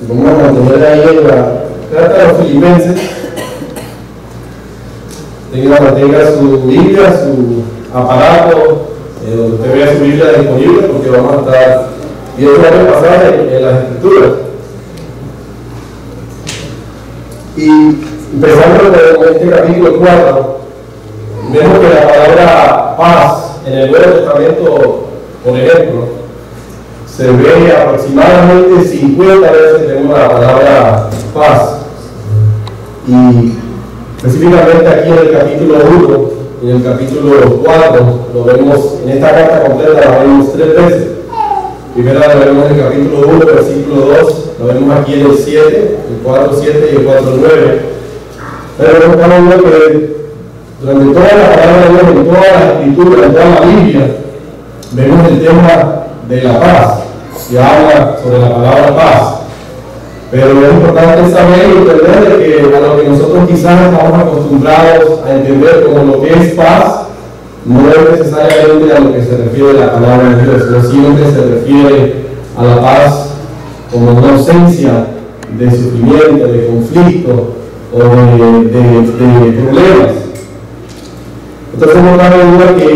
vamos a mantener ahí en la carta de los Filipenses. Mantenga su Biblia, su aparato, donde usted vea su Biblia disponible, porque vamos a estar viendo varios pasajes en las Escrituras. Y empezando con este capítulo 4, vemos que la palabra paz en el Nuevo Testamento, por ejemplo, se ve aproximadamente 50 veces tenemos la palabra paz. Y específicamente aquí en el capítulo 1 y en el capítulo 4 lo vemos, en esta carta completa la vemos 3 veces. Primero la vemos en el capítulo 1, versículo 2, lo vemos aquí en el 7, el 4, 7 y el 4, 9. Pero estamos viendo que durante toda la palabra de Dios, en toda la escritura, en toda la Biblia, vemos el tema de la paz. Se habla sobre la palabra paz. Pero es importante saber y entender que a lo que nosotros quizás estamos acostumbrados a entender como lo que es paz, no es necesariamente a lo que se refiere la palabra de Dios, sino siempre se refiere a la paz como una ausencia de sufrimiento, de conflicto o de problemas. Entonces no cabe duda que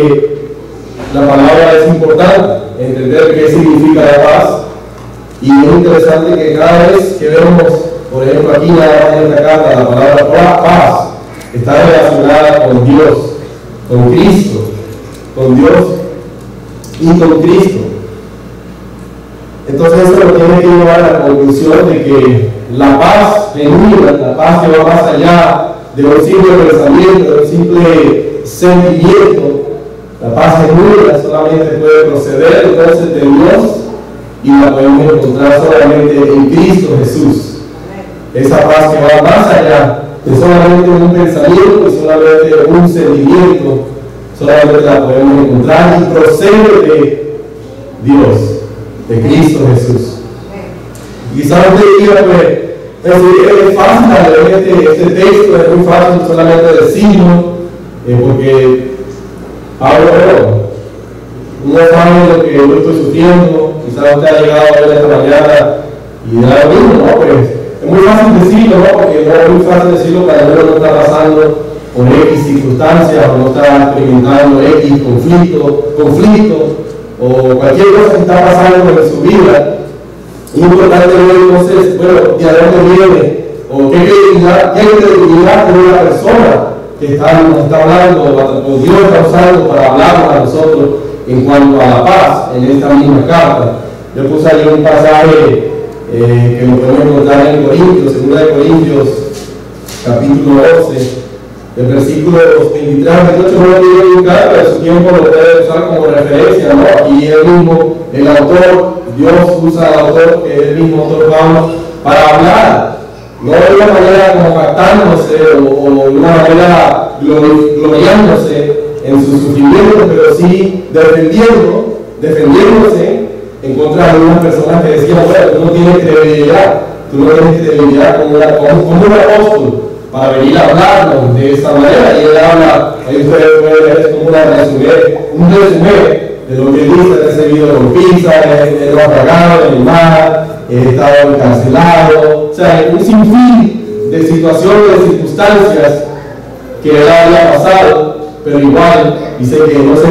la palabra es importante, entender qué significa la paz. Y es interesante que cada vez que vemos, por ejemplo aquí en esta carta, la palabra paz está relacionada con Dios, con Cristo, con Dios y con Cristo. Entonces eso nos tiene que llevar a la conclusión de que la paz genuina, la paz que va más allá de un simple pensamiento, de un simple sentimiento, la paz genuina solamente puede proceder entonces de Dios y la podemos encontrar solamente en Cristo Jesús. Esa paz que va más allá de solamente un pensamiento, de solamente un sentimiento, solamente la podemos encontrar y procede de Dios, de Cristo Jesús. Y quizás usted diga, pues, es fácil leer este texto, es muy fácil solamente decirlo, porque Pablo, no sabe lo que yo estoy sufriendo. Quizás usted ha llegado a ver esta mañana y da lo mismo, ¿no? Pues es muy fácil decirlo, ¿no? Porque no es muy fácil decirlo cuando uno no está pasando por X circunstancias o no está experimentando X conflicto o cualquier cosa que está pasando en su vida. Es importante ver entonces, bueno, ¿de dónde viene? O qué credibilidad tiene una persona que nos está hablando, o Dios está usando para hablarnos a nosotros en cuanto a la paz en esta misma carta. Yo puse ahí un pasaje que lo podemos encontrar en Corintios, 2 Corintios, capítulo 11, el versículo 23 al 28, no lo quiero indicar, pero su tiempo lo puede usar como referencia, ¿no? Y él mismo, el autor, Dios usa al autor, que es el mismo autor Pablo, para hablar, no de una manera como captándose o de una manera gloriándose en su sufrimiento, pero sí defendiéndose en contra de unas personas que decían, bueno, tú no tienes credibilidad como un apóstol para venir a hablarnos de esa manera. Y él habla, ahí ustedes pueden ver, es como un resumen de lo que él dice: he recibido golpizas, he naufragado en el mar, he estado encarcelado, o sea, un sinfín de situaciones, de circunstancias que él había pasado, pero igual dice que no se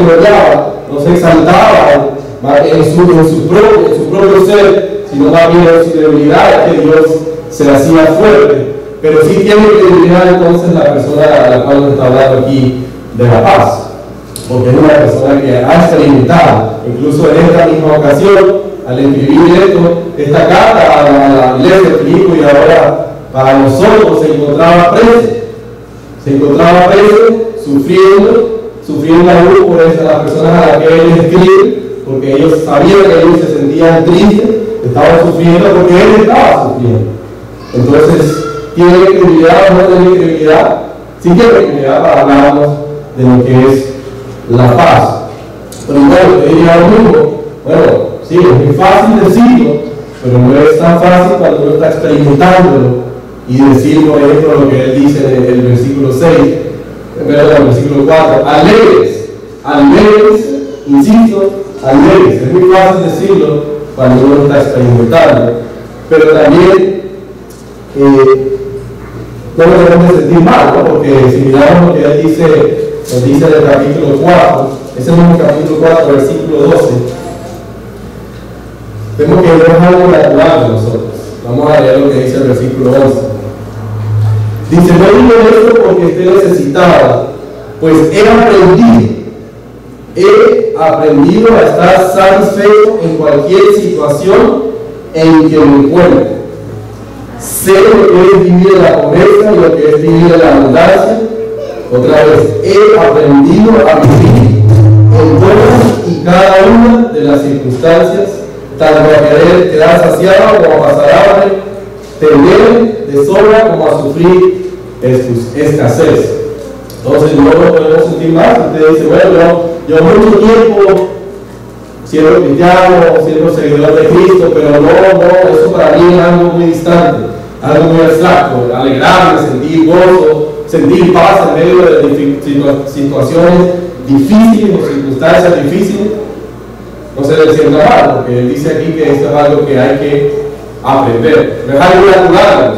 gloriaba, no se exaltaba en su propio ser, sino más bien en su debilidad, que Dios se hacía fuerte. Pero sí tiene credibilidad entonces la persona a la cual nos está hablando aquí de la paz, porque es una persona que ha experimentado, incluso en esta misma ocasión, al escribir esta carta a la iglesia de Filipo, y ahora para nosotros se encontraba preso, sufriendo aún por las personas a las que él escribe, porque ellos sabían que ellos se sentían tristes, estaban sufriendo porque él estaba sufriendo. Entonces, ¿tiene credibilidad o no tiene credibilidad? Sí tiene credibilidad para hablarnos de lo que es la paz. Pero igual, te diría lo mismo. Bueno, sí, es muy fácil decirlo, pero no es tan fácil cuando uno está experimentándolo y decir, por ejemplo, lo que él dice en el versículo 6, perdón, el versículo 4, alegres, insisto, alegres. Es muy fácil decirlo cuando uno está experimentando, pero también no nos debemos de sentir mal, ¿no? Porque si miramos lo que él dice, nos dice en el capítulo 4, ese mismo capítulo 4, versículo 12, vemos que no es algo natural de nosotros. Vamos a leer lo que dice el versículo 11. Dice: no digo esto porque esté necesitada, pues he aprendido a estar satisfecho en cualquier situación en que me encuentre. Sé lo que es vivir en la pobreza y lo que es vivir en la abundancia. Otra vez, he aprendido a vivir en todas y cada una de las circunstancias, tanto a quedar saciado como a pasar hambre, tener de sobra como a sufrir escasez. Entonces no lo podemos sentir más. Usted dice: bueno, yo mucho tiempo siendo cristiano, siendo seguidor de Cristo, pero no, eso para mí es algo muy distante, algo muy abstracto. Alegrarme, sentir gozo, sentir paz en medio de situaciones difíciles o circunstancias difíciles, no se le sienta mal, porque él dice aquí que esto es algo que hay que aprender. No es algo natural,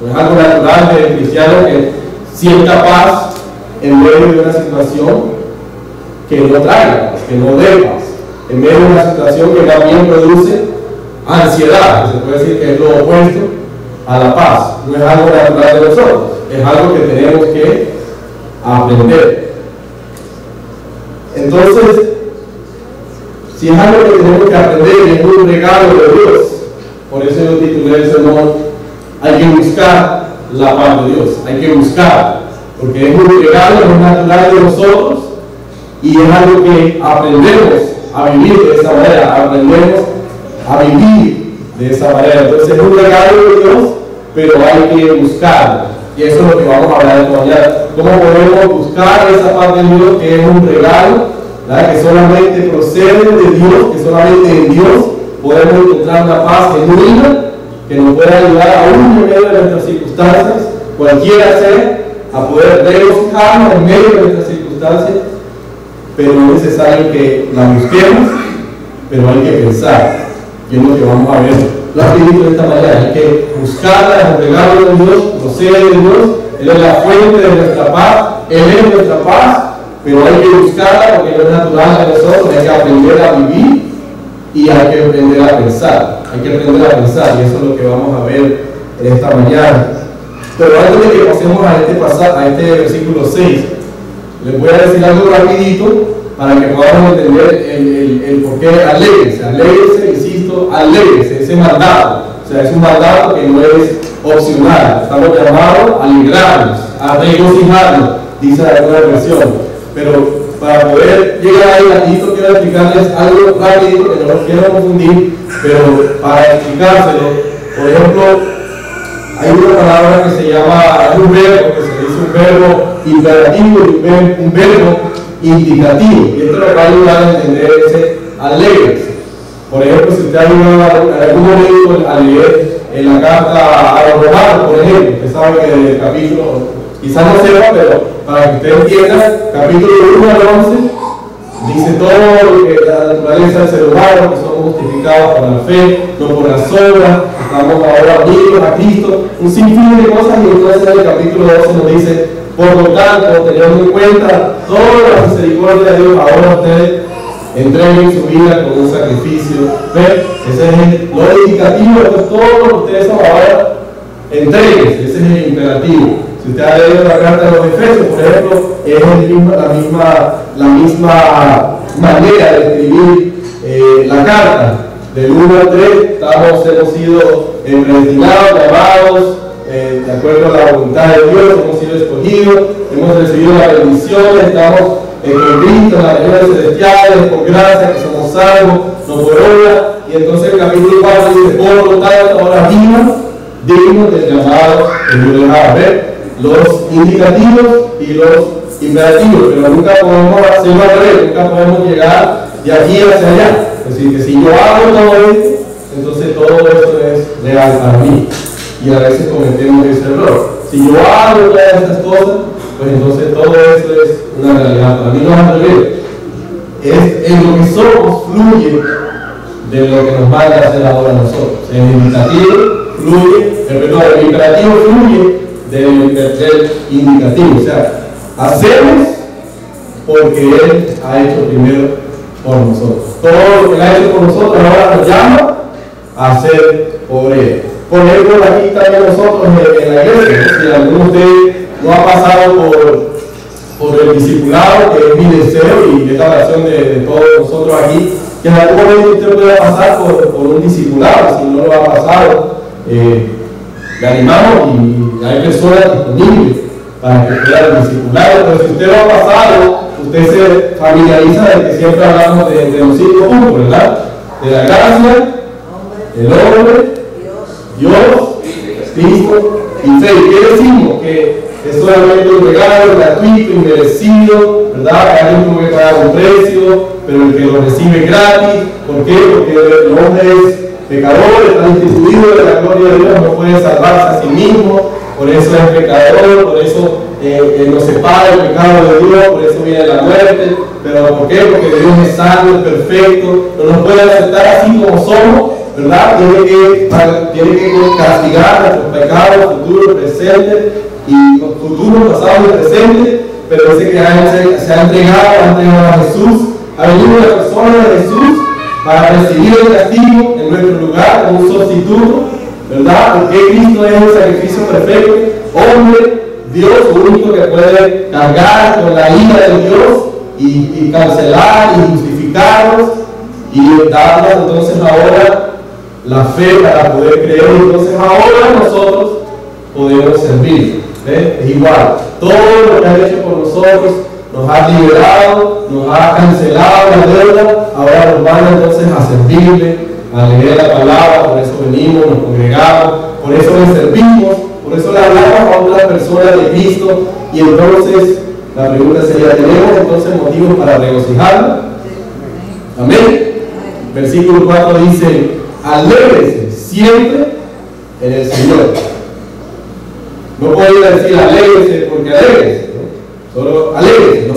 no es algo natural del cristiano que sienta paz en medio de una situación que no traiga paz, que no dé paz, en medio de una situación que también produce ansiedad, que se puede decir que es lo opuesto a la paz. No es algo natural de nosotros, es algo que tenemos que aprender. Entonces, si es algo que tenemos que aprender, es un regalo de Dios. Por eso yo titulé el sermón: hay que buscar la paz de Dios, hay que buscar, porque es un regalo, es natural de nosotros y es algo que aprendemos a vivir de esa manera, aprendemos a vivir de esa manera. Entonces es un regalo de Dios, pero hay que buscarlo, y eso es lo que vamos a hablar esta mañana. ¿Cómo podemos buscar esa paz de Dios, que es un regalo, ¿verdad?, que solamente procede de Dios, que solamente en Dios podemos encontrar una paz genuina que nos pueda ayudar aún en medio de nuestras circunstancias, cualquiera sea, a poder regocijarnos en medio de nuestras circunstancias? Pero es necesario que la busquemos, pero hay que pensar, y es lo que vamos a ver rapidito de esta manera. Hay que buscarla, es un regalo de Dios, procede de Dios, Él es la fuente de nuestra paz, Él es nuestra paz, pero hay que buscarla porque no es natural de nosotros. Hay que aprender a vivir y hay que aprender a pensar, hay que aprender a pensar, y eso es lo que vamos a ver en esta mañana. Pero antes de que pasemos a este versículo 6, les voy a decir algo rapidito para que podamos entender el por qué alégrese, insisto, alégrese, ese mandato. O sea, es un mandato que no es opcional. Estamos llamados a alegrarnos, a regocijarnos, dice la nueva versión. Pero para poder llegar ahí, rapidito quiero explicarles algo rapidito que no los quiero confundir, pero para explicárselo, por ejemplo, hay una palabra que se llama, es un verbo, que se dice un verbo imperativo y un verbo indicativo, y esto nos va a ayudar a entender ese alegres. Por ejemplo, si usted ha ayudado en algún momento a leer en la carta a los romanos, por ejemplo, usted sabe que en el capítulo, quizás no sepa, pero para que usted entienda, capítulo 1 al 11, dice todo lo que la naturaleza del ser humano, que somos justificados por la fe, no por las obras, estamos ahora unidos a Cristo, un sinfín de cosas. Y entonces en el capítulo 12 nos dice: por lo tanto, teniendo en cuenta toda la misericordia de Dios, ahora ustedes entreguen su vida como un sacrificio. ¿Ven? Ese es lo indicativo. Entonces todo lo que ustedes son ahora, entreguen. Ese es el imperativo. Si usted ha leído la carta de los Efesios, por ejemplo, es la misma manera de escribir la carta. Del 1 al 3, hemos sido predestinados, llamados, de acuerdo a la voluntad de Dios, hemos sido escogidos, hemos recibido la bendición, estamos en Cristo, en las regiones celestiales, por gracia, que somos salvos, no por obra. Y entonces el capítulo 4 dice: por lo tanto, ahora dignos del llamado que Dios les va a ver, los indicativos y los imperativos, pero nunca podemos hacerlo al revés, nunca podemos llegar de aquí hacia allá. Es decir, que si yo hago todo esto, entonces todo esto es real para mí, y a veces cometemos ese error. Si yo hago todas estas cosas, pues entonces todo esto es una realidad para mí. No es al revés, es en lo que somos fluye de lo que nos manda a hacer ahora nosotros. El imperativo fluye del indicativo. O sea, hacemos porque Él ha hecho primero por nosotros. Todo lo que Él ha hecho por nosotros ahora nos llama a hacer por Él. Por ejemplo, aquí también nosotros en la iglesia, ¿no? Si alguno de ustedes no ha pasado por el discipulado, que es mi deseo y es la oración de todos nosotros aquí, que en algún momento usted pueda pasar por un discipulado. Si no lo ha pasado, le animamos y hay personas disponibles para que puedan discipular. Pero si usted lo ha pasado, usted se familiariza de que siempre hablamos de los 5 puntos, ¿verdad? De la gracia, el hombre, Dios, Cristo y fe. ¿Qué decimos? Que es solamente un regalo gratuito, inmerecido, ¿verdad? Alguien tuvo que pagar un precio, pero el que lo recibe gratis. ¿Por qué? Porque el hombre es pecador, está instituido de la gloria de Dios, no puede salvarse a sí mismo, por eso es pecador, por eso nos separa el pecado de Dios, por eso viene la muerte. ¿Pero por qué? Porque Dios es santo, es perfecto, no nos puede aceptar así como somos, ¿verdad? Tiene que castigar nuestros pecados, futuro, presente, y futuro, pasado y presente. Pero dice que se ha entregado a Jesús, ha venido la persona de Jesús para recibir el castigo en nuestro lugar como un sustituto, ¿verdad? Porque Cristo es un sacrificio perfecto, hombre, Dios, único que puede cargar con la ira de Dios y cancelar y justificarnos y darnos entonces ahora la fe para poder creer. Entonces ahora nosotros podemos servir. Es igual, todo lo que ha hecho por nosotros nos ha liberado, nos ha cancelado la deuda, ahora nos van entonces a servirle, a leer la palabra. Por eso venimos, nos congregamos, por eso le servimos, por eso le hablamos a otras personas de Cristo. Y entonces la pregunta sería, ¿tenemos entonces motivos para regocijarnos? Amén. Versículo 4 dice, alégrense siempre en el Señor. No podría decir alégrense porque alégrense, ¿no? Solo alégrense, ¿no?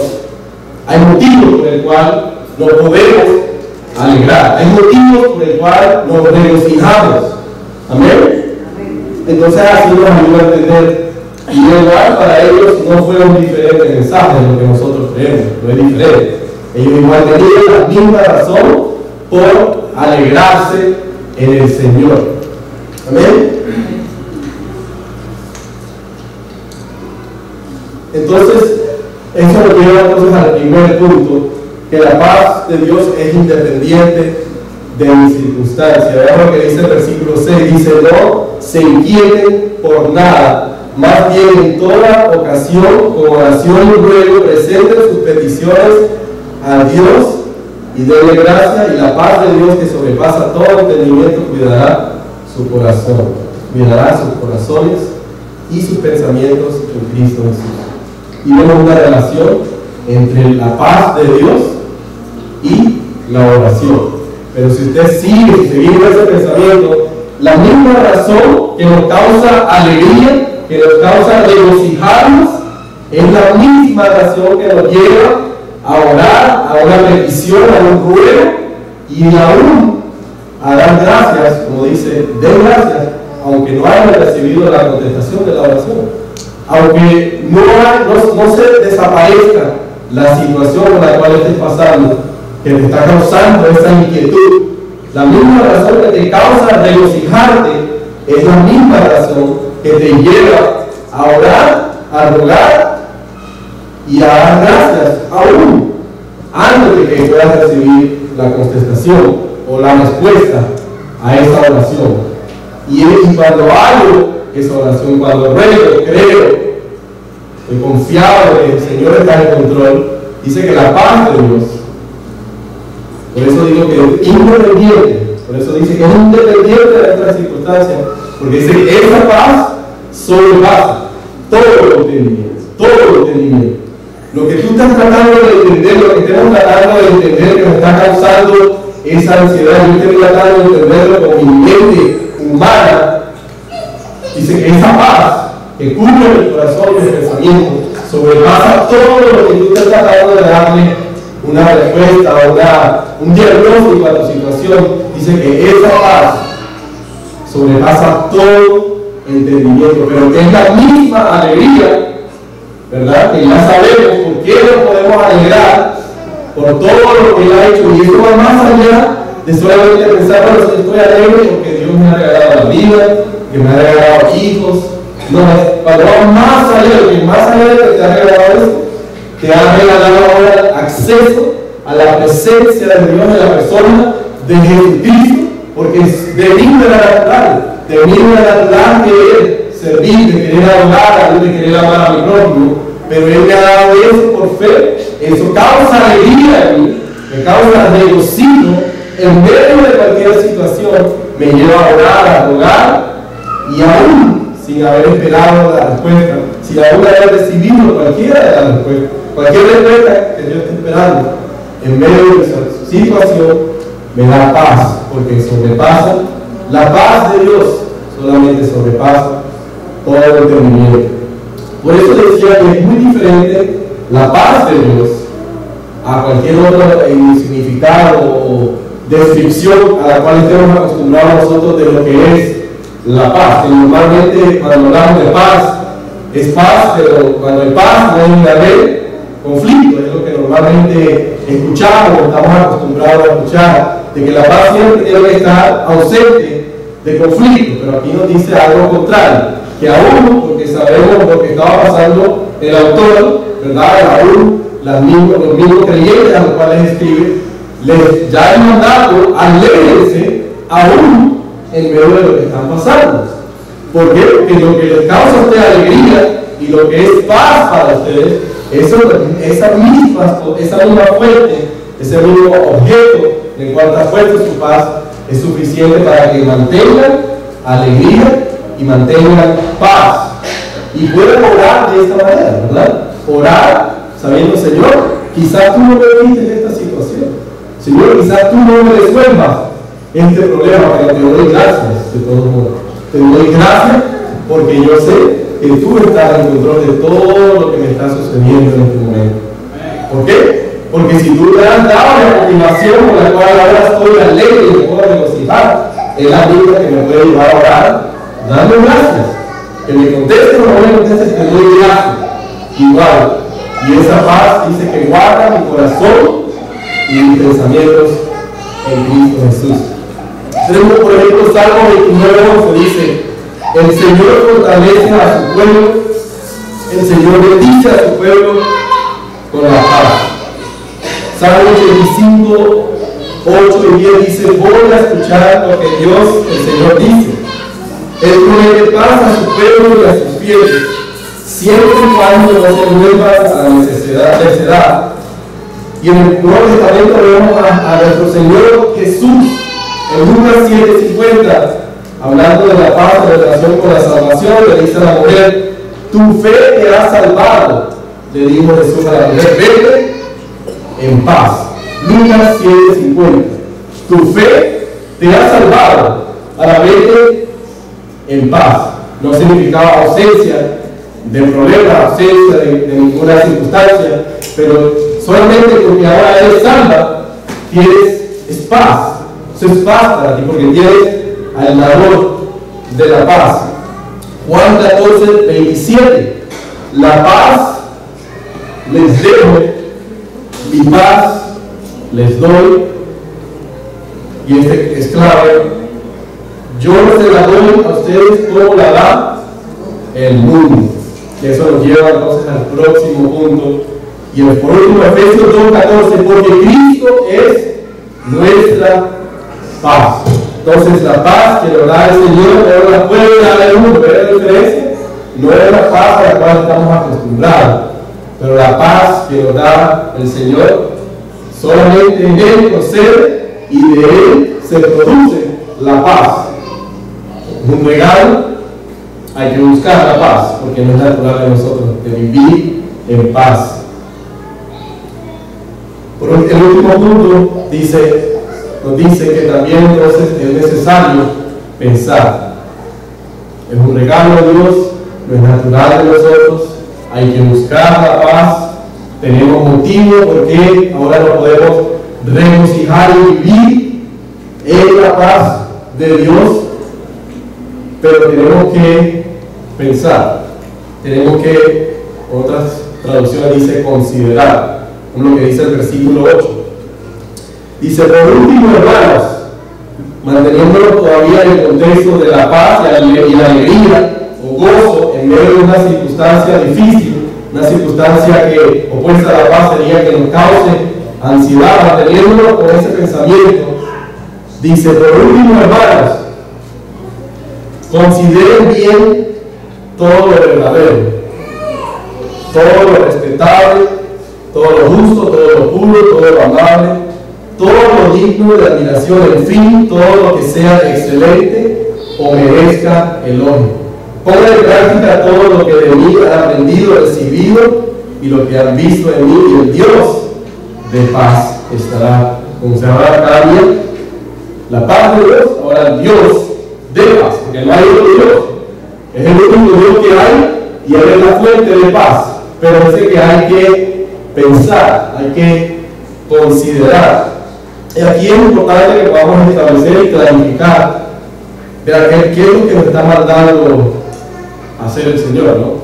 Hay motivos por el cual nos podemos alegrar, hay motivos por el cual nos regocijamos. Amén. Entonces así nos ayuda a entender. Y igual para ellos no fue un diferente mensaje de lo que nosotros creemos, no es diferente. Ellos igual tenían la misma razón por alegrarse en el Señor. Amén. Entonces, eso nos lleva entonces al primer punto, que la paz de Dios es independiente de mis circunstancias. Veamos lo que dice el versículo 6, dice, no se inquieten por nada, más bien en toda ocasión, con oración y ruego, presenten sus peticiones a Dios y denle gracia, y la paz de Dios que sobrepasa todo entendimiento cuidará su corazón, cuidará sus corazones y sus pensamientos en Cristo Jesús. Y vemos una relación entre la paz de Dios y la oración. Pero si usted sigue siguiendo ese pensamiento, la misma razón que nos causa alegría, que nos causa regocijarnos, es la misma razón que nos lleva a orar, a una petición, a un ruego y aún a dar gracias, como dice, den gracias, aunque no hayan recibido la contestación de la oración. Aunque no se desaparezca la situación por la cual estés pasando, que te está causando esa inquietud, la misma razón que te causa regocijarte es la misma razón que te lleva a orar, a rogar y a dar gracias aún antes de que puedas recibir la contestación o la respuesta a esa oración. Y cuando hago esa oración, cuando ruego, creo, estoy confiado de que el Señor está en control, dice que la paz de Dios, por eso digo que es independiente, por eso dice que es independiente de nuestras circunstancias, porque dice que esa paz sobrepasa todo lo entendimiento, todo lo entendimiento. Lo que tú estás tratando de entender, lo que estamos tratando de entender que nos está causando esa ansiedad, yo estoy tratando de entenderlo con mi mente humana. Dice que esa paz que cubre el corazón y el pensamiento sobrepasa todo lo que tú estás tratando de darle una respuesta, un diagnóstico a tu situación. Dice que esa paz sobrepasa todo entendimiento, pero que es la misma alegría, ¿verdad? Que ya sabemos por qué nos podemos alegrar por todo lo que Él ha hecho, y esto va más allá de solamente pensar, bueno, estoy alegre porque Dios me ha regalado la vida, que me ha regalado hijos. No, cuando vamos más allá, de que te ha regalado esto, te ha regalado ahora acceso a la presencia de Dios en la persona de Jesucristo, porque de mí no era natural, de mí no era natural querer servir, de querer adorar a Dios, de querer amar a mi prójimo, pero Él me ha dado eso por fe. Eso causa alegría en mí, me causa regocijo en medio de cualquier situación, me lleva a orar, a rogar, y aún sin haber esperado la respuesta, sin aún haber recibido cualquiera de las respuestas, cualquier respuesta que yo esté esperando, en medio de esa situación, me da paz, porque sobrepasa, la paz de Dios solamente sobrepasa todo el entendimiento. Por eso decía que es muy diferente la paz de Dios a cualquier otro significado o descripción a la cual estemos acostumbrados nosotros de lo que es la paz. Que normalmente cuando hablamos de paz, es paz, pero cuando hay paz no debe haber conflicto, es lo que normalmente escuchamos, estamos acostumbrados a escuchar, de que la paz siempre tiene que estar ausente de conflicto, pero aquí nos dice algo contrario, que aún, porque sabemos lo que estaba pasando el autor, ¿verdad? Aún los mismos creyentes a los cuales escribe, les da el mandato, alégrese aún en medio de lo que están pasando. ¿Por qué? Porque lo que les causa a ustedes alegría y lo que es paz para ustedes, esa misma fuente, ese mismo objeto en cual está puesto su paz, es suficiente para que mantengan alegría y mantengan paz. Y pueden orar de esta manera, ¿verdad? Orar sabiendo, Señor, quizás tú no me viste esta situación. Señor, quizás tú no me resuelvas este problema, pero te doy gracias de todos modos. Te doy gracias porque yo sé que tú estás en control de todo lo que me está sucediendo en este momento. ¿Por qué? Porque si tú me has dado la motivación por la cual ahora estoy alegre y me puedo regocijar, es la misma que me puede llevar a orar dando gracias. Que me conteste o no me conteste, te doy gracias. Igual. Y esa paz dice que guarda mi corazón y mis pensamientos en Cristo Jesús. Tenemos, por ejemplo, Salmo 29:11 dice: el Señor fortalece a su pueblo, el Señor bendice a su pueblo con la paz. Salmo 85:8 y 10 dice: voy a escuchar lo que Dios, el Señor, dice. Él promete paz a su pueblo y a sus fieles, siempre y cuando no se vuelvan a la necedad. Y en el Nuevo Testamento vemos a nuestro Señor Jesús en Lucas 7:50, hablando de la paz en relación con la salvación, le dice a la mujer: tu fe te ha salvado. Le dijo Jesús a la mujer: vete en paz. Lucas 7:50. Tu fe te ha salvado. Ahora vete en paz. No significaba ausencia de problema, ausencia de ninguna circunstancia, pero solamente porque ahora eres salva, tienes paz. Eso es paz para ti, porque tienes al dador de la paz. Juan 14:27. La paz les dejo, mi paz les doy. Y este es clave. Yo no se la doy a ustedes como la da el mundo. Que eso nos lleva entonces al próximo punto. Y por último, Efesios 2:14, porque Cristo es nuestra paz. Entonces la paz que nos da el Señor no la puede dar el mundo. ¿Ven la diferencia? No es la paz a la cual estamos acostumbrados, pero la paz que nos da el Señor solamente en Él procede y de Él se produce la paz. Es un regalo, hay que buscar la paz, porque no es natural de nosotros de vivir en paz. Por el último punto nos dice que también entonces es necesario pensar. Es un regalo de Dios, no es natural de nosotros, hay que buscar la paz, tenemos motivo porque ahora nos podemos regocijar y vivir en la paz de Dios, pero tenemos que pensar, tenemos que, otras traducciones dice considerar, como lo que dice el versículo 8. Dice, por último, hermanos, manteniéndolo todavía en el contexto de la paz y la alegría o gozo en medio de una circunstancia difícil, una circunstancia que opuesta a la paz sería que nos cause ansiedad, manteniéndolo con ese pensamiento. Dice, por último, hermanos, consideren bien todo lo verdadero, todo lo respetable, todo lo justo, todo lo puro, todo lo amable, todo lo digno de admiración, en fin, todo lo que sea excelente o merezca elogio. Pongan en práctica todo lo que de mí han aprendido, recibido y lo que han visto en mí, y el Dios de paz estará con ustedes. Ahora cambia la paz de Dios, ahora el Dios de paz, porque no hay otro Dios, es el único Dios que hay y Él es la fuente de paz, pero dice que hay que pensar, hay que considerar. Y aquí es importante que podamos establecer y clarificar de aquel qué es lo que nos está mandando hacer el Señor, ¿no?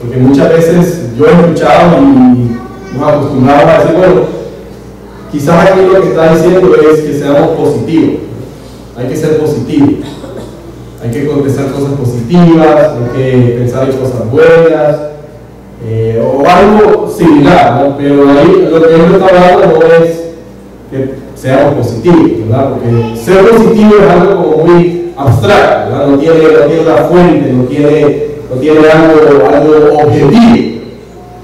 Porque muchas veces yo he escuchado y nos acostumbramos a decir, bueno, quizás aquí lo que está diciendo es que seamos positivos, hay que ser positivos, hay que contestar cosas positivas, hay que pensar en cosas buenas, o algo similar, ¿no? Pero ahí lo que él está hablando no es que seamos positivos, ¿verdad? Porque ser positivo es algo como muy abstracto, ¿verdad? No tiene una fuente, no tiene algo objetivo.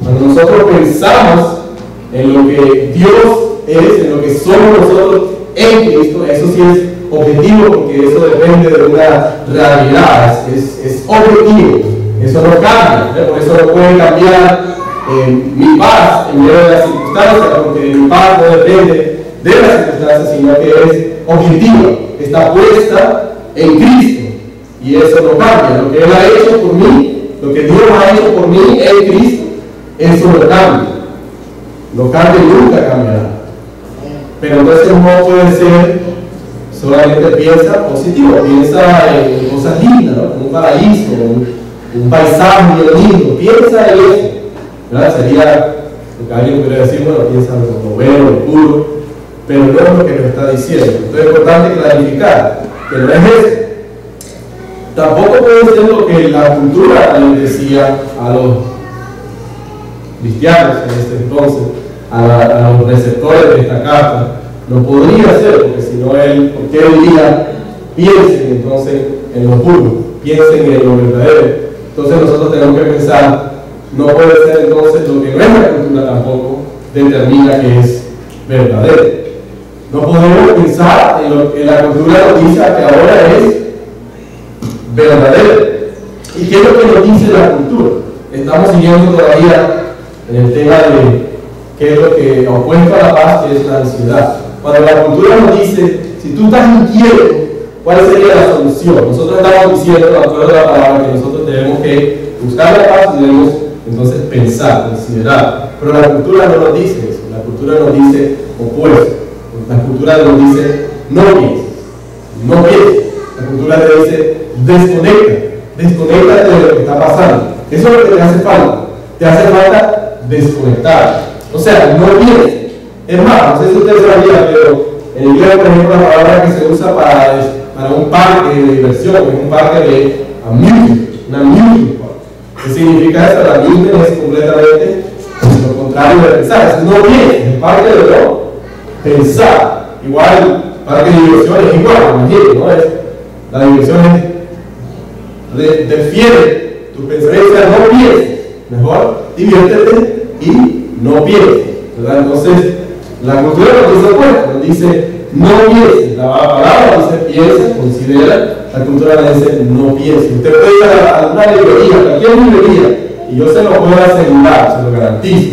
Cuando nosotros pensamos en lo que Dios es, en lo que somos nosotros en Cristo, eso sí es objetivo, porque eso depende de una realidad, es objetivo, eso no cambia, ¿eh? Por eso no puede cambiar mi paz en medio de las circunstancias, porque mi paz no depende de las circunstancias, sino que es objetiva, está puesta en Cristo, y eso no cambia. Lo que Él ha hecho por mí, lo que Dios ha hecho por mí en Cristo, eso no cambia, no cambia y nunca cambiará. Pero entonces no puede ser solamente piensa positivo, piensa en cosas lindas, ¿no? Un paraíso, un paisaje lindo, piensa en eso, ¿verdad? Sería lo que alguien podría decir, bueno, piensa en lo bueno, lo puro, pero no es lo que nos está diciendo. Entonces es importante clarificar que no es eso. Tampoco puede ser lo que la cultura les decía a los cristianos en este entonces, a los receptores de esta carta. No podría ser, porque si no, porque él diría, piensen entonces en lo puro, piensen en lo verdadero. Entonces nosotros tenemos que pensar, no puede ser entonces lo que nuestra cultura tampoco determina que es verdadero. No podemos pensar en lo que la cultura nos dice que ahora es verdadero. ¿Y qué es lo que nos dice la cultura? Estamos siguiendo todavía en el tema de qué es lo que opuesta a la paz, que es la ansiedad. Cuando la cultura nos dice, si tú estás inquieto, ¿cuál sería la solución? Nosotros estamos diciendo, de acuerdo a la palabra, que nosotros tenemos que buscar la paz y debemos entonces pensar, considerar. Pero la cultura no nos dice eso, la cultura nos dice opuesto. La cultura nos dice, no pienses, no pienses. La cultura te dice, desconéctate de lo que está pasando. Eso es lo que te hace falta. Te hace falta desconectar. O sea, no pienses. Es más, no sé si ustedes sabían, pero en inglés, por ejemplo, la palabra que se usa para un parque de diversión, es un parque de amusement, un amusement park. ¿Qué significa eso? El amusement es completamente lo contrario de pensar. No pienses, es parte de lo pensar. Igual, parque de diversión es igual, imagínate, ¿no? La diversión es defiende tus pensamientos, no pienses, mejor diviértete y no pienses, ¿verdad? Entonces, la cultura nos dice opuesto, nos dice no pienses, la palabra dice piensa, considera, la cultura nos dice no pienses. Usted puede ir a una librería, cualquier librería, y yo se lo puedo asegurar, se lo garantizo,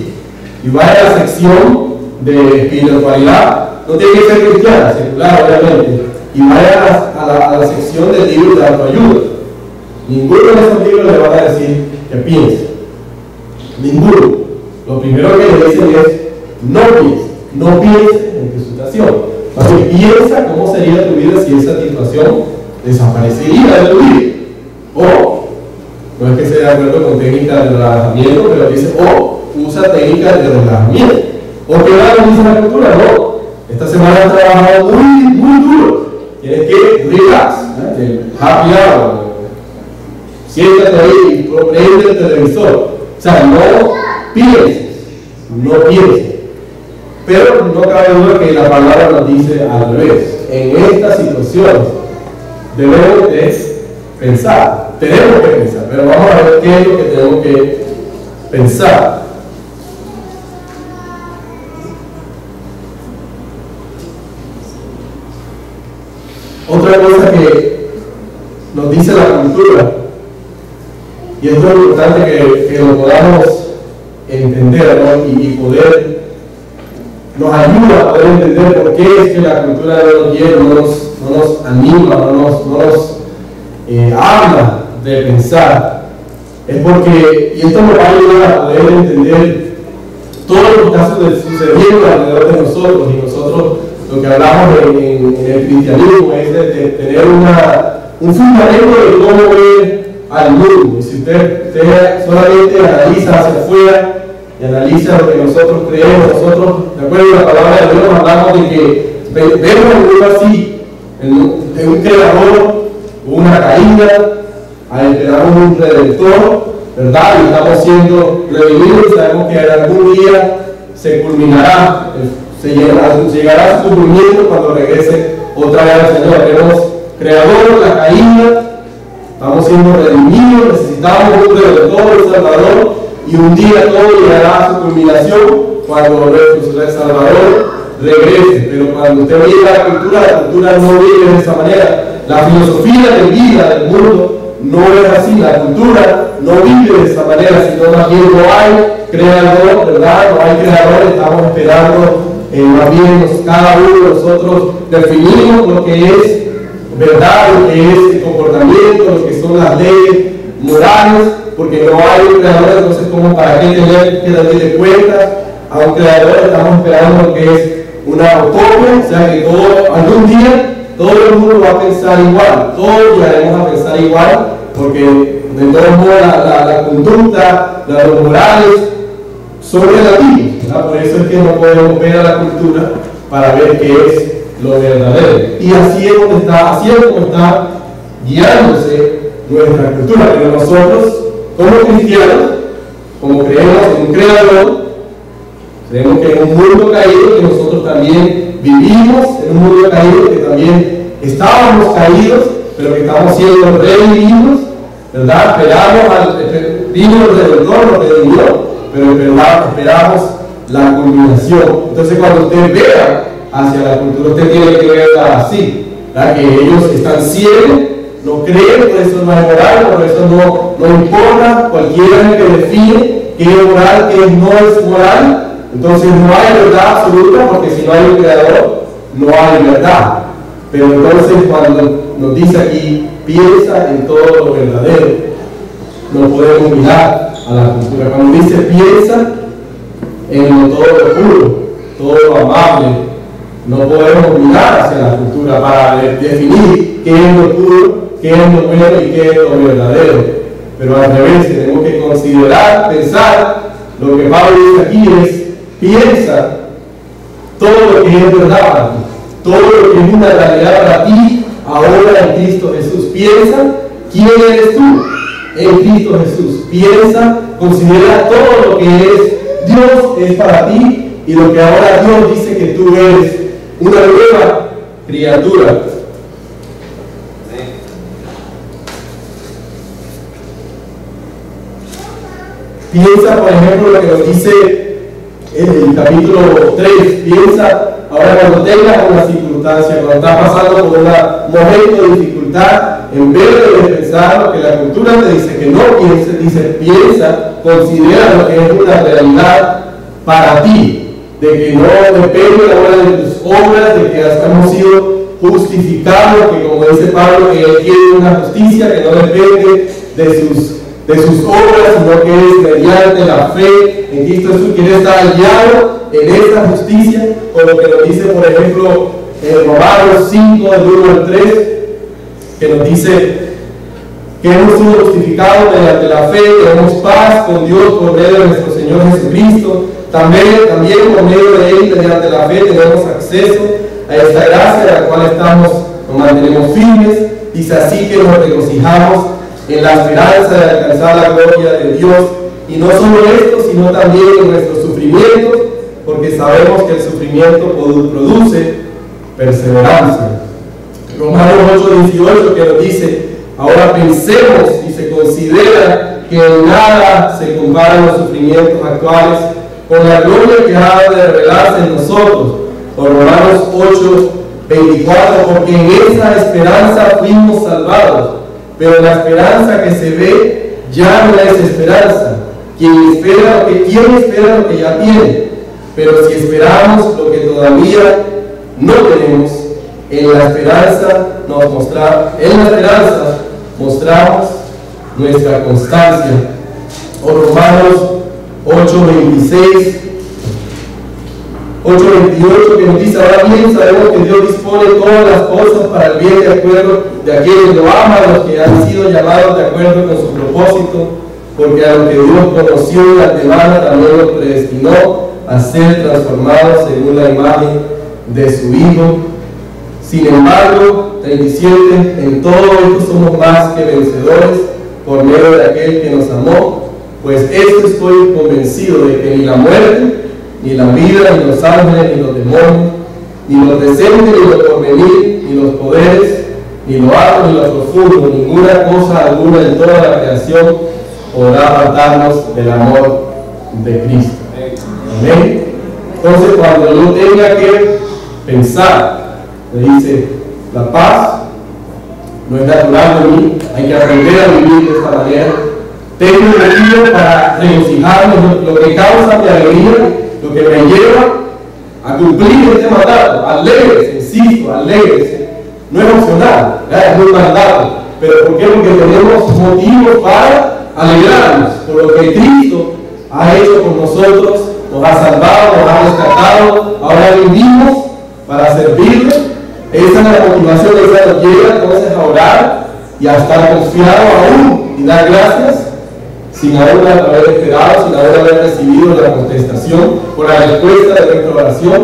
y vaya a la sección de espiritualidad, no tiene que ser cristiana, secular obviamente, y vaya a la sección de libros de autoayuda. Ninguno de esos libros le van a decir que piense. Ninguno. Lo primero que le dicen es, no pienses en tu situación. Porque piensa cómo sería tu vida si esa situación desaparecería de tu vida. O, no es que sea de acuerdo con técnicas de relajamiento, pero dice, usa técnicas de relajamiento. O que dice la cultura, no. Esta semana has trabajado muy duro. Tienes que relax, happy hour. Siéntate ahí y prende el televisor. O sea, no pienses. Pero no cabe duda que la palabra nos dice al revés. En estas situaciones debemos de pensar. Tenemos que pensar, pero vamos a ver qué es lo que tenemos que pensar. Otra cosa que nos dice la cultura, y esto es importante que lo podamos entender, ¿no? y poder, nos ayuda a poder entender por qué es que la cultura de los hielos no nos anima, no nos habla de pensar. Es porque, y esto nos va a ayudar a poder entender todo lo que está sucediendo alrededor de nosotros, y nosotros lo que hablamos en el cristianismo es de tener un fundamento de cómo ver al mundo. Y si usted solamente analiza hacia afuera y analiza lo que nosotros creemos, nosotros, de acuerdo a la palabra de Dios, hablamos de que vemos el mundo así, de un creador, una caída, esperamos un redentor, ¿verdad? Y estamos siendo redimidos y sabemos que en algún día se culminará, llegará su cumplimiento cuando regrese otra vez al Señor. Tenemos creador, la caída, estamos siendo redimidos, necesitamos un redentor, un salvador, y un día todo llegará a su culminación cuando nuestro Salvador regrese. Pero cuando usted mira la cultura no vive de esa manera. La filosofía de vida del mundo no es así. La cultura no vive de esa manera, sino más bien no hay creador, ¿verdad? No hay creador, estamos esperando. Más bien cada uno de nosotros definimos lo que es verdad, lo que es el comportamiento, lo que son las leyes morales, porque no hay un creador. Entonces, como para qué tener que darle cuentas a un creador, estamos esperando lo que es una utopía, o sea que algún día todo el mundo va a pensar igual, todos llegaremos a pensar igual, porque de todos modos la conducta, los morales son relativos. Por eso es que no podemos ver a la cultura para ver qué es lo verdadero. Y así es como está guiándose nuestra cultura. Pero nosotros, como cristianos, como creemos en un creador, creemos que en un mundo caído, que nosotros también vivimos en un mundo caído, que también estábamos caídos, pero que estamos siendo redimidos, ¿verdad? Vino el Redentor, nos redimió, pero esperamos la culminación. Entonces, cuando usted vea hacia la cultura, usted tiene que verla así, ¿verdad? Que ellos están ciegos, no creen, por eso no es moral, por eso no importa cualquiera que define qué es moral, qué no es moral. Entonces no hay verdad absoluta, porque si no hay un creador, no hay verdad. Pero entonces cuando nos dice aquí, piensa en todo lo verdadero, no podemos mirar a la cultura. Cuando dice piensa en todo lo puro, todo lo amable, no podemos mirar hacia la cultura para definir qué es lo puro, qué es lo bueno y qué es lo verdadero. Pero al revés, tenemos que considerar, pensar, lo que Pablo dice aquí es, piensa todo lo que es verdad para ti, todo lo que es una realidad para ti ahora en Cristo Jesús. Piensa quién eres tú en Cristo Jesús. Piensa, considera todo lo que es Dios es para ti, y lo que ahora Dios dice que tú eres una nueva criatura. Piensa, por ejemplo, lo que nos dice en el capítulo 3. Piensa ahora cuando tengas una circunstancia, cuando estás pasando por un momento de dificultad, en vez de pensar lo que la cultura te dice que no pienses, dice piensa, considera lo que es una realidad para ti, de que no depende ahora de tus obras, de que hemos sido justificados, que como dice Pablo, que Él quiere una justicia que no depende de sus de sus obras, sino que es mediante la fe en Cristo Jesús, quien está hallado en esta justicia, con lo que nos dice, por ejemplo, en Romanos 5, del 1 al 3, que nos dice que hemos sido justificados mediante la fe, tenemos paz con Dios por medio de nuestro Señor Jesucristo. También por medio de Él, mediante la fe, tenemos acceso a esta gracia, a la cual nos mantenemos firmes. Dice así que nos regocijamos en la esperanza de alcanzar la gloria de Dios. Y no solo esto, sino también en nuestros sufrimientos, porque sabemos que el sufrimiento produce perseverancia. Romanos 8:18, que nos dice: ahora pensemos y se considera que en nada se comparan los sufrimientos actuales con la gloria que ha de revelarse en nosotros. Por Romanos 8:24, porque en esa esperanza fuimos salvados, pero la esperanza que se ve ya no es esperanza. ¿Quién espera lo que ya tiene? Pero si esperamos lo que todavía no tenemos, en la esperanza mostramos nuestra constancia. O Romanos 8:26, 8:28, que nos dice: ahora bien sabemos que Dios dispone todas las cosas para el bien de aquellos que lo aman, los que han sido llamados de acuerdo con su propósito, porque a lo que Dios conoció de antemano también los predestinó a ser transformados según la imagen de su Hijo. Sin embargo, 37, en todo esto somos más que vencedores por medio de aquel que nos amó, pues esto estoy convencido de que ni la muerte, ni la vida, ni los ángeles, ni los demonios, ni lo presente, ni lo porvenir, ni los poderes, ni lo alto, ni lo profundo, ninguna cosa alguna en toda la creación podrá apartarnos del amor de Cristo. Amén. Entonces, cuando yo tenga que pensar, me dice: la paz no es natural en mí, hay que aprender a vivir de esta manera. Tengo un motivo para regocijarme, lo que causa mi alegría, lo que me lleva a cumplir este mandato. Alégrese, insisto, alégrese. No es opcional, es un mandato. ¿Pero por qué? Porque tenemos motivos para alegrarnos por lo que Cristo ha hecho con nosotros, nos ha salvado, nos ha rescatado. Ahora vivimos para servirle. Esa es la motivación, esa nos lleva entonces a orar y a estar confiado aún y dar gracias, sin aún haber esperado, sin haber recibido la contestación por la respuesta de nuestra oración.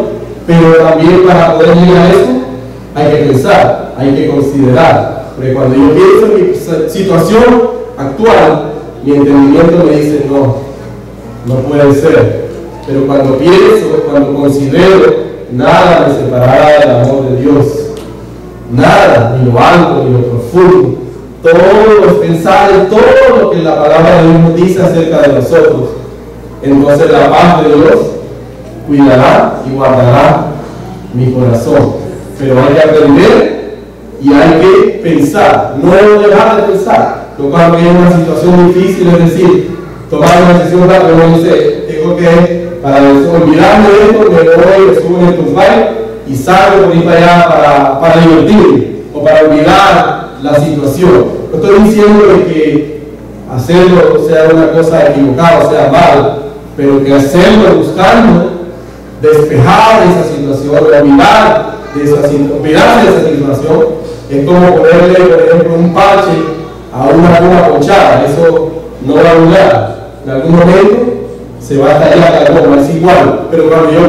Pero también, para poder llegar a eso, hay que pensar, hay que considerar, porque cuando yo pienso en mi situación actual, mi entendimiento me dice: no puede ser. Pero cuando pienso, cuando considero, nada me separará del amor de Dios. Nada, ni lo alto, ni lo profundo. Todo es pensar en todo lo que la palabra de Dios nos dice acerca de nosotros. Entonces la paz de Dios cuidará y guardará mi corazón. Pero hay que aprender y hay que pensar, no dejar de pensar. No cuando hay una situación difícil, es decir, tomar una decisión rápida, uno dice: tengo que, para olvidarme de esto, me voy, me subo en el Tumbay y salgo por ir para allá para divertirme o para olvidar la situación. No estoy diciendo que hacerlo sea una cosa equivocada, o sea mal, pero que hacerlo buscando despejar esa situación, olvidarse de esa situación, es como ponerle, por ejemplo, un parche a una goma ponchada. Eso no va a durar. En algún momento se va a tallar la goma, es igual. Pero cuando yo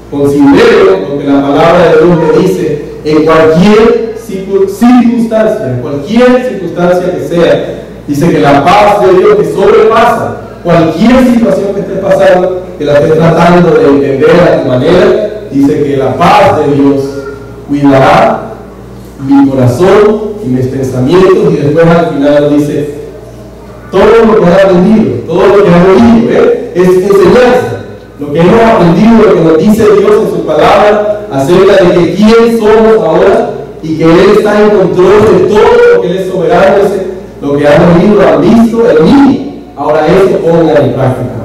considero lo que la palabra de Dios me dice, en cualquier circunstancia que sea, dice que la paz de Dios que sobrepasa cualquier situación que esté pasando, que la esté tratando de entender a tu manera, dice que la paz de Dios cuidará mi corazón y mis pensamientos. Y después al final dice: todo lo que has aprendido, todo lo que has oído, es enseñanza. Lo que hemos aprendido, lo que nos dice Dios en su palabra acerca de que quién somos ahora y que Él está en control de todo, lo que Él es soberano, lo que han oído, han visto en mí. Ahora eso pongan en práctica.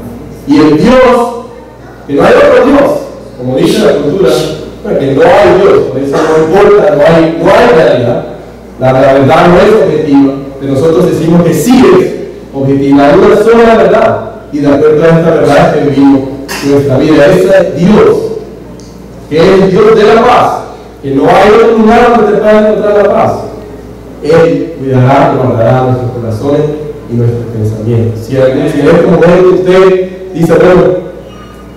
Y el Dios, que no hay otro Dios, como dice la cultura, que no hay Dios, por eso no importa, no hay realidad. La verdad no es objetiva. que nosotros decimos que sí es objetiva, hay una sola verdad, y de acuerdo a esta verdad que vivimos nuestra vida. Ese es Dios, que es el Dios de la paz, que no hay otro lugar donde te pueda encontrar la paz. Él cuidará y guardará nuestros corazones y nuestros pensamientos. Si en este momento usted dice, bueno,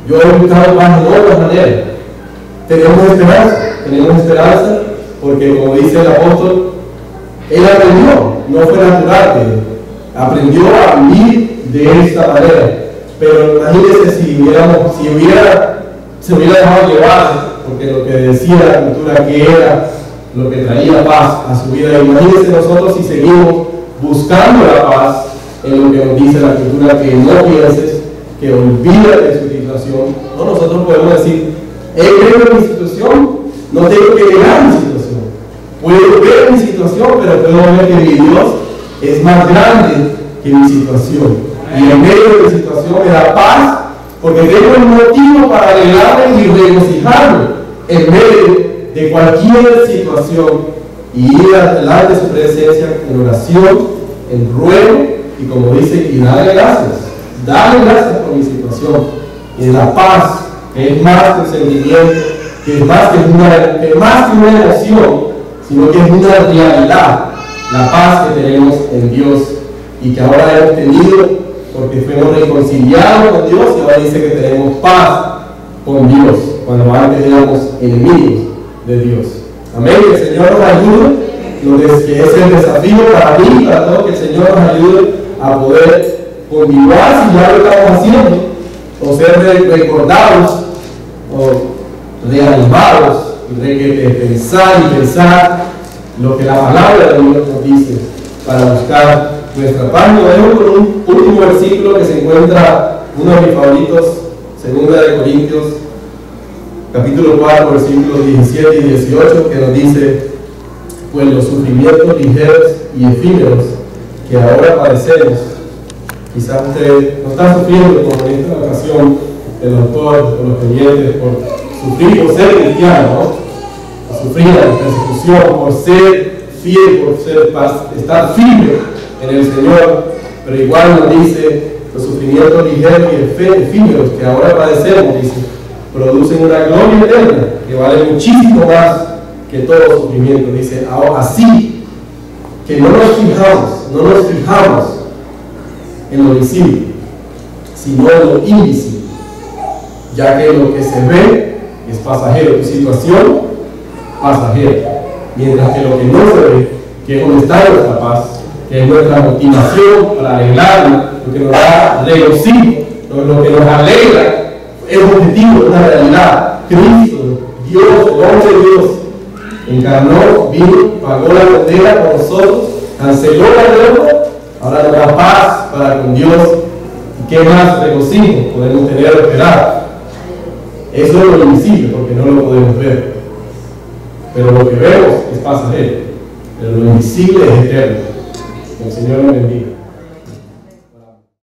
yo he buscado paz de otras maneras, tenemos esperanza, porque como dice el apóstol, él aprendió, no fue natural que él aprendió a vivir de esta manera. Pero imagínense si se hubiera dejado llevar, porque lo que decía la cultura que era lo que traía paz a su vida. Imagínense nosotros si seguimos buscando la paz en lo que nos dice la cultura, que no pienses, que olvídate de su situación. No, nosotros podemos decir, creo en mi situación, no tengo que llegar a mi situación. Puedo ver mi situación, pero puedo ver que mi Dios es más grande que mi situación. Y en medio de mi situación me da paz, porque tengo un motivo para alegrarme y regocijarme en medio de cualquier situación y ir adelante de su presencia en oración, en ruego, y como dice, y darle gracias por mi situación. Y la paz, que es más que un sentimiento, que es más que una emoción, sino que es una realidad, la paz que tenemos en Dios y que ahora hemos tenido porque fuimos reconciliados con Dios, y ahora dice que tenemos paz con Dios, cuando antes éramos enemigos de Dios. Amén. Que el Señor nos ayude, que es el desafío para mí y para todos, que el Señor nos ayude a poder continuar, si ya lo estamos haciendo, o ser recordados, o reanimados, de pensar lo que la palabra de Dios nos dice para buscar nuestra paz. Lo dejo con un último versículo que se encuentra, uno de mis favoritos, 2 Corintios, capítulo 4, versículos 17 y 18, que nos dice, pues los sufrimientos ligeros y efímeros que ahora padecemos, quizás usted no está sufriendo como en esta ocasión el autor o los creyentes por sufrir por ser cristiano, ¿no? Sufrir la persecución, por ser fiel, por estar firme en el Señor, pero igual nos dice, los sufrimientos ligeros y efímeros que ahora padecemos, dice, producen una gloria eterna que vale muchísimo más que todo sufrimiento. Dice, así que no nos fijamos en lo visible, sino en lo invisible, ya que lo que se ve es pasajero. Tu situación, pasajera, mientras que lo que no se ve, que es donde está nuestra paz, que es nuestra motivación para arreglarlo, lo que nos da regocijo, lo que nos alegra, es objetivo, una realidad. Cristo, Dios, el hombre de Dios, encarnó, vino, pagó la condena por nosotros, canceló la deuda, ahora nos da paz para con Dios. ¿Y qué más regocijo podemos tener o esperar? Eso es lo invisible, porque no lo podemos ver, pero lo que vemos es pasajero, pero lo invisible es eterno. El Señor nos bendiga.